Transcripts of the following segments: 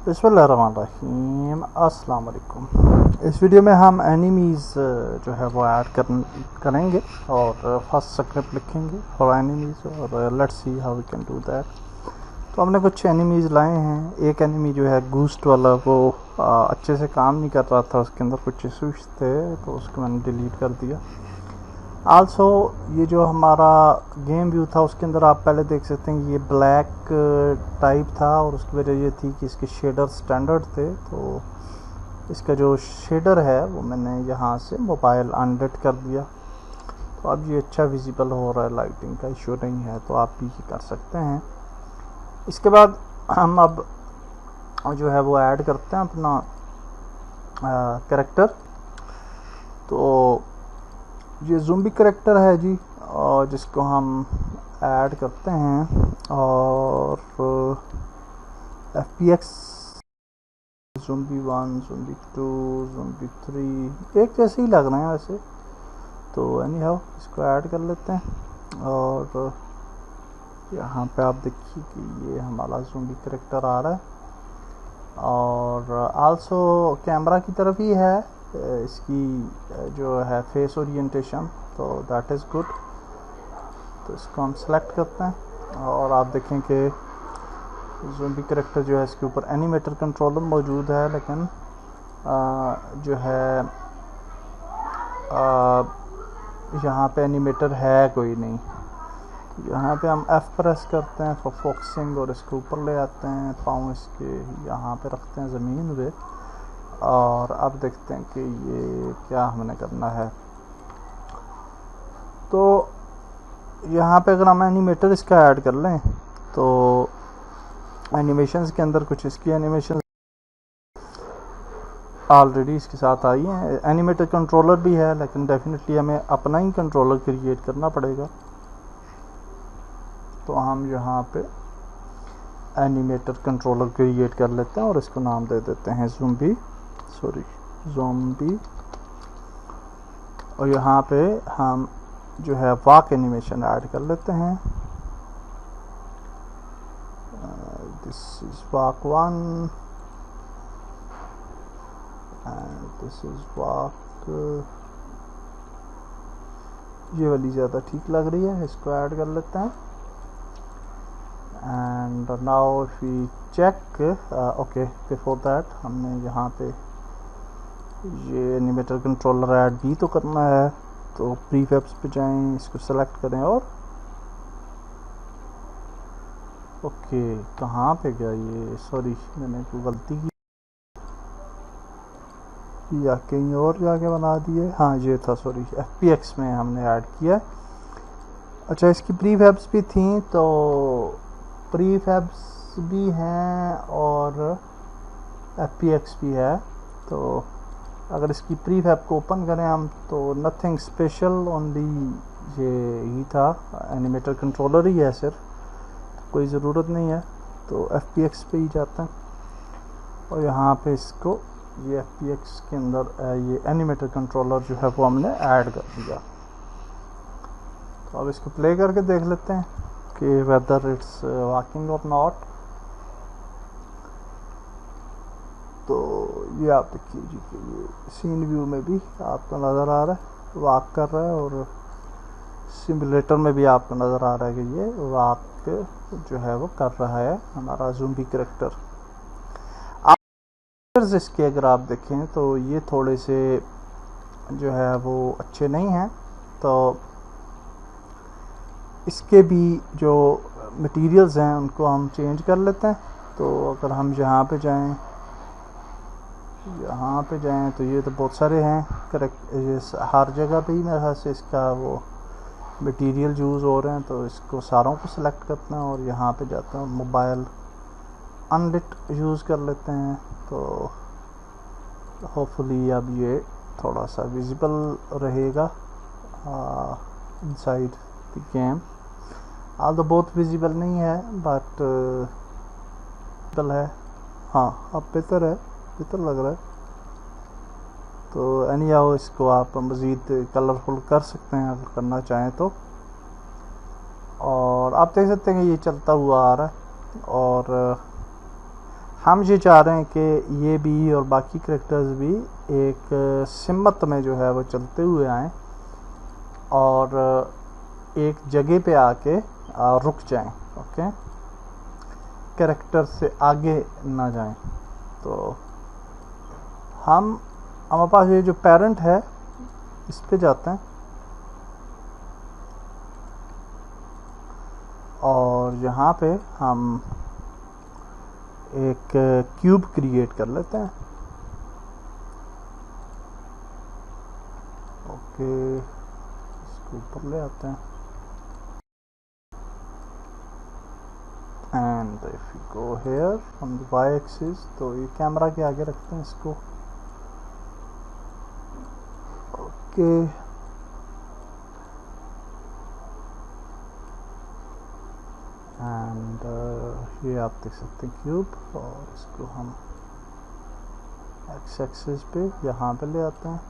बिस्मिल्लाहिर्रहमानिर्रहीम। अस्सलाम वालेकुम। इस वीडियो में हम एनिमीज़ जो है वो ऐड करेंगे और फर्स्ट स्क्रिप्ट लिखेंगे फॉर एनिमीज़ और let's see how we can do that. तो हमने कुछ एनिमीज़ लाए हैं। एक एनिमी जो है गूस्ट वाला वो अच्छे से काम नहीं कर रहा था, उसके अंदर कुछ इशूज़ थे तो उसको मैंने डिलीट कर दिया। आल्सो ये जो हमारा गेम व्यू था उसके अंदर आप पहले देख सकते हैं ये ब्लैक टाइप था और उसकी वजह ये थी कि इसके शेडर स्टैंडर्ड थे। तो इसका जो शेडर है वो मैंने यहाँ से मोबाइल अनडेट कर दिया, तो अब ये अच्छा विजिबल हो रहा है, लाइटिंग का इशू नहीं है, तो आप भी ये कर सकते हैं। इसके बाद हम अब जो है वो ऐड करते हैं अपना कैरेक्टर। तो ये ज़ूम्बी कैरेक्टर है जी, और जिसको हम ऐड करते हैं और FPX ज़ूम्बी 1 ज़ूम्बी 2 ज़ूम्बी 3 एक जैसे ही लग रहे हैं वैसे, तो एनी हाउ इसको ऐड कर लेते हैं। और यहाँ पे आप देखिए कि ये हमारा ज़ूम्बी कैरेक्टर आ रहा है और आल्सो कैमरा की तरफ ही है इसकी जो है फेस ओरिएंटेशन, तो दैट इज़ गुड। तो इसको हम सेलेक्ट करते हैं और आप देखें कि ज़ूम्बी कैरेक्टर जो है इसके ऊपर एनिमेटर कंट्रोलर मौजूद है, लेकिन जो है यहाँ पे एनिमेटर है कोई नहीं। तो यहाँ पे हम F प्रेस करते हैं फॉर फोकसिंग और इसको ऊपर ले आते हैं, पाँव इसके यहाँ पे रखते हैं ज़मीन पे और अब देखते हैं कि ये क्या हमने करना है। तो यहाँ पे अगर हम एनिमेटर इसका ऐड कर लें तो एनिमेशंस के अंदर कुछ इसकी एनिमेशन ऑलरेडी इसके साथ आई हैं। एनिमेटर कंट्रोलर भी है, लेकिन डेफिनेटली हमें अपना ही कंट्रोलर क्रिएट करना पड़ेगा। तो हम यहाँ पे एनिमेटर कंट्रोलर क्रिएट कर लेते हैं और इसको नाम दे देते हैं ज़ूम्बी और यहाँ पे हम जो है वॉक एनिमेशन ऐड कर लेते हैं। This is walk 1 and this is walk, ये वाली ज़्यादा ठीक लग रही है, इसको ऐड कर लेते हैं। And now if we check okay, before that हमने यहाँ पे ये एनिमेटर कंट्रोलर ऐड भी तो करना है, तो प्रीफैब्स पे जाएं, इसको सेलेक्ट करें और ओके कहाँ पे गया ये, सॉरी मैंने कोई गलती की या कहीं और जाके बना दिए। हाँ ये था, सॉरी FPX में हमने ऐड किया। अच्छा इसकी प्रीफैब्स भी थी, तो प्रीफैब्स भी हैं और FPX भी है। तो अगर इसकी प्रीफैब को ओपन करें हम तो नथिंग स्पेशल, ओनली ये ही था, एनिमेटर कंट्रोलर ही है सिर्फ, तो कोई ज़रूरत नहीं है। तो FPX पे ही जाते हैं और यहाँ पे इसको ये FPX के अंदर ये एनिमेटर कंट्रोलर जो है वो हमने ऐड कर दिया। तो अब इसको प्ले करके देख लेते हैं कि वेदर इट्स वर्किंग और नॉट। तो ये आप देखिए जी कि ये सीन व्यू में भी आपको नज़र आ रहा है वॉक कर रहा है और सिमुलेटर में भी आपको नज़र आ रहा है कि ये वॉक जो है वो कर रहा है हमारा ज़ूम्बी कैरेक्टर। इसके अगर आप देखें तो ये थोड़े से जो है वो अच्छे नहीं हैं, तो इसके भी जो मटेरियल्स हैं उनको हम चेंज कर लेते हैं। तो अगर हम यहाँ पे जाएं तो ये तो बहुत सारे हैं करेक्ट, हर जगह पे ही मेरे ख्याल से इसका वो मटेरियल यूज़ हो रहे हैं, तो इसको सारों को सिलेक्ट करते हैं और यहाँ पे जाते हैं मोबाइल अनलिट यूज़ कर लेते हैं। तो होपफुली अब ये थोड़ा सा विजिबल रहेगा इनसाइड द गेम, तो बहुत विजिबल नहीं है बट विजिबल है। हाँ अब बेहतर है, बेहतर लग रहा है। तो एनी हाउ इसको आप मज़ीद कलरफुल कर सकते हैं अगर करना चाहें तो। और आप देख सकते हैं कि ये चलता हुआ आ रहा है और हम ये चाह रहे हैं कि ये भी और बाकी करेक्टर्स भी एक सिमत में जो है वो चलते हुए आएँ और एक जगह पे आके रुक जाएं। ओके, कैरेक्टर से आगे ना जाएं। तो हमारे पास ये जो पेरेंट है इस पे जाते हैं और यहाँ पे हम एक क्यूब क्रिएट कर लेते हैं। ओके, इसको ऊपर ले आते हैं and if you go here on the Y axis, तो ये कैमरा के आगे रखते हैं इसको। ओके, एंड ये आप देख सकते हैं क्यूब, और इसको हम एक्स एक्सिस पे यहाँ पे ले आते हैं,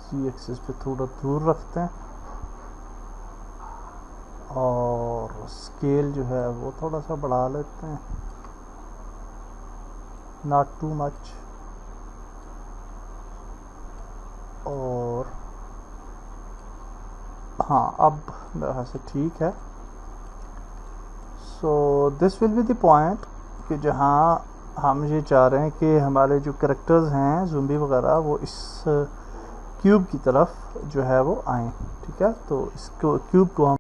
जी एक्सिस पे थोड़ा दूर रखते हैं और स्केल जो है वो थोड़ा सा बढ़ा लेते हैं, नॉट टू मच। और हाँ, अब वैसे ठीक है। So this will be the point कि जहाँ हम ये चाह रहे हैं कि हमारे जो कैरेक्टर्स हैं ज़ुम्बी वगैरह वो इस क्यूब की तरफ जो है वो आएँ। ठीक है, तो इसको क्यूब को हम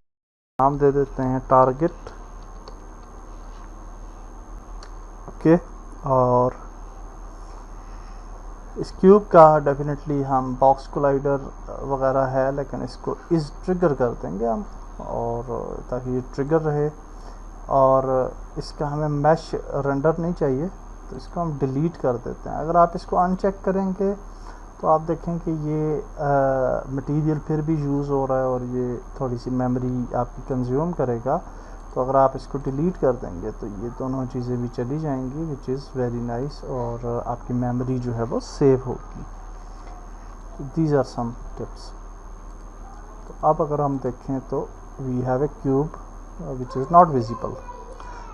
नाम दे देते हैं टारगेट। ओके, और इस क्यूब का डेफिनेटली हम बॉक्स कोलाइडर वगैरह है, लेकिन इसको इस ट्रिगर कर देंगे हम, और ताकि ये ट्रिगर रहे। और इसका हमें मैश रेंडर नहीं चाहिए, तो इसको हम डिलीट कर देते हैं। अगर आप इसको अनचेक करेंगे तो आप देखें कि ये मटेरियल फिर भी यूज़ हो रहा है और ये थोड़ी सी मेमोरी आपकी कंज्यूम करेगा। तो अगर आप इसको डिलीट कर देंगे तो ये दोनों चीज़ें भी चली जाएंगी, विच इज़ वेरी नाइस, और आपकी मेमोरी जो है वो सेव होगी। These are some tips. तो अब अगर हम देखें तो we have a cube which is not visible.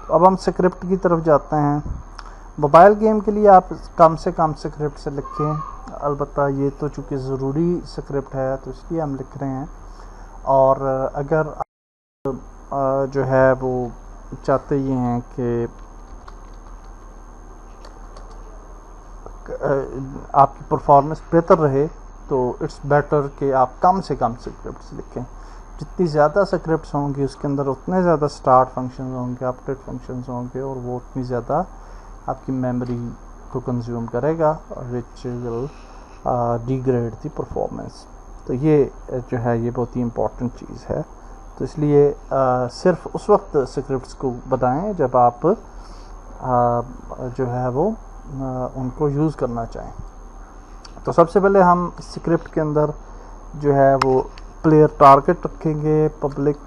तो अब हम स्क्रिप्ट की तरफ जाते हैं। मोबाइल गेम के लिए आप कम से कम स्क्रिप्ट से लिखें, अलबत्ता ये तो चूँकि ज़रूरी स्क्रिप्ट है तो इसलिए हम लिख रहे हैं। और अगर जो है वो चाहते ये हैं कि आपकी परफॉर्मेंस बेहतर रहे, तो इट्स बेटर कि आप कम से कम स्क्रिप्ट्स लिखें। जितनी ज़्यादा स्क्रिप्ट्स होंगी उसके अंदर उतने ज़्यादा स्टार्ट फंक्शन होंगे, अपडेट फंक्शंस होंगे, और वो उतनी ज़्यादा आपकी मेमोरी को कंज्यूम करेगा, which will degrade the performance. तो ये जो है ये बहुत ही इम्पोर्टेंट चीज़ है। तो इसलिए सिर्फ उस वक्त स्क्रिप्ट्स को बताएं जब आप जो है वो उनको यूज़ करना चाहें। तो सबसे पहले हम स्क्रिप्ट के अंदर जो है वो प्लेयर टारगेट रखेंगे, पब्लिक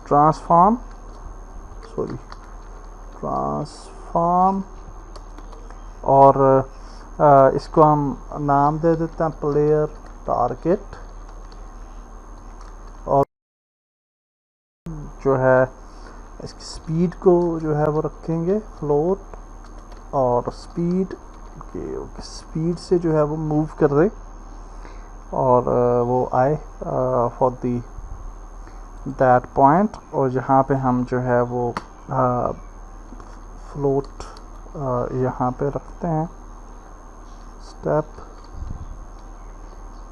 ट्रांसफॉर्म और इसको हम नाम दे देते हैं प्लेयर टारगेट, और जो है इसकी स्पीड को जो है वो रखेंगे फ्लोट, और स्पीड से जो है वो मूव कर दे और वो आए फॉर दी दैट पॉइंट। और जहाँ पे हम जो है वो फ्लोट यहाँ पे रखते हैं, step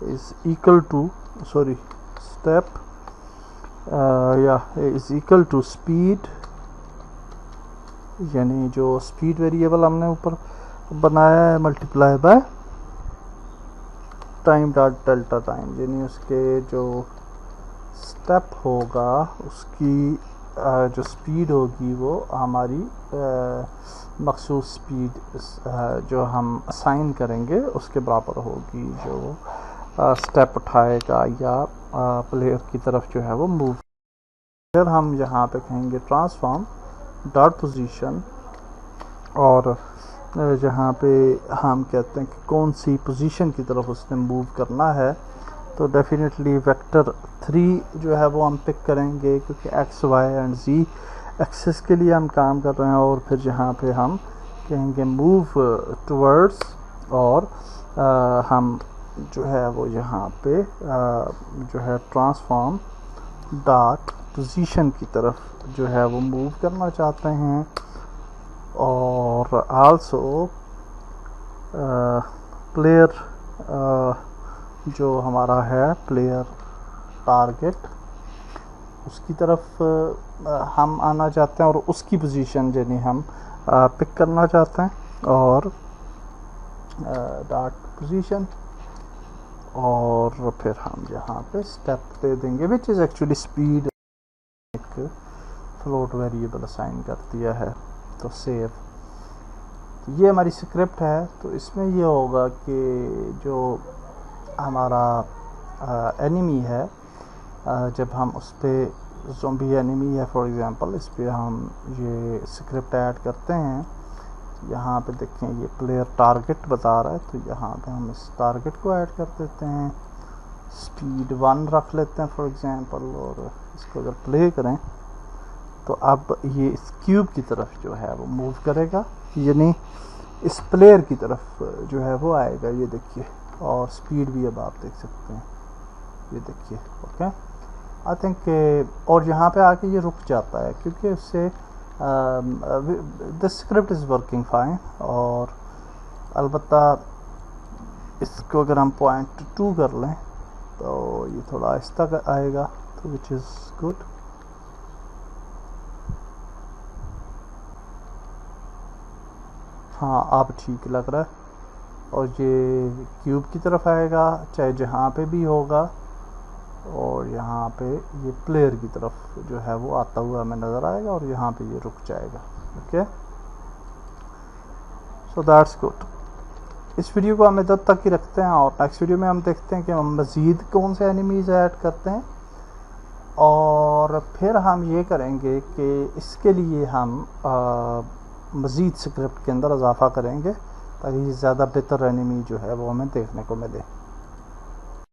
is equal to step is equal to speed, यानी जो स्पीड वेरिएबल हमने ऊपर बनाया है multiply by time dot delta time, यानी उसके जो स्टेप होगा उसकी जो स्पीड होगी वो हमारी मखसूस स्पीड जो हम असाइन करेंगे उसके बराबर होगी, जो स्टेप उठाएगा या प्लेयर की तरफ जो है वो मूव। फिर हम यहाँ पे कहेंगे ट्रांसफॉर्म डॉट पोजीशन, और जहाँ पे हम कहते हैं कि कौन सी पोजीशन की तरफ उसने मूव करना है, तो डेफिनेटली वेक्टर 3 जो है वो हम पिक करेंगे, क्योंकि X Y and Z axes के लिए हम काम कर रहे हैं, और फिर यहाँ पे हम कहेंगे मूव टूवर्ड्स, और हम जो है वो यहाँ पे जो है ट्रांसफॉर्म डॉट पोजीशन की तरफ जो है वो मूव करना चाहते हैं। और आल्सो प्लेयर जो हमारा है प्लेयर टारगेट, उसकी तरफ हम आना चाहते हैं और उसकी पोजीशन यानी हम पिक करना चाहते हैं, और डॉट पोजीशन, और फिर हम यहाँ पे स्टेप दे देंगे विच इज़ एक्चुअली स्पीड, एक फ्लोट वेरिएबल असाइन कर दिया है। तो सेव, तो ये हमारी स्क्रिप्ट है। तो इसमें ये होगा कि जो हमारा एनिमी है, जब हम उस पर ज़ॉम्बी एनिमी है फॉर एग्जांपल, इस पर हम ये स्क्रिप्ट ऐड करते हैं, यहाँ पे देखें ये प्लेयर टारगेट बता रहा है, तो यहाँ पे हम इस टारगेट को ऐड कर देते हैं, स्पीड 1 रख लेते हैं फॉर एग्जांपल, और इसको अगर प्ले करें तो अब ये इस क्यूब की तरफ जो है वो मूव करेगा, यानी इस प्लेयर की तरफ जो है वो आएगा, ये देखिए। और स्पीड भी अब आप देख सकते हैं, ये देखिए। ओके, आई थिंक और यहाँ पे आके ये रुक जाता है क्योंकि उससे the script is working fine. और अलबत्ता इसको अगर हम 0.2 कर लें तो ये थोड़ा आहिस्ता आएगा, तो विच इज़ गुड। हाँ, अब ठीक लग रहा है। और ये क्यूब की तरफ आएगा चाहे जहाँ पे भी होगा, और यहाँ पे ये प्लेयर की तरफ जो है वो आता हुआ हमें नज़र आएगा, और यहाँ पे ये रुक जाएगा। Okay, so that's good. इस वीडियो को हम इधर तक ही रखते हैं, और नेक्स्ट वीडियो में हम देखते हैं कि हम मज़ीद कौन से एनिमीज़ ऐड करते हैं, और फिर हम ये करेंगे कि इसके लिए हम मज़ीद स्क्रिप्ट के अंदर इजाफा करेंगे ताकि ज़्यादा बेहतर एनिमी जो है वो हमें देखने को मिले।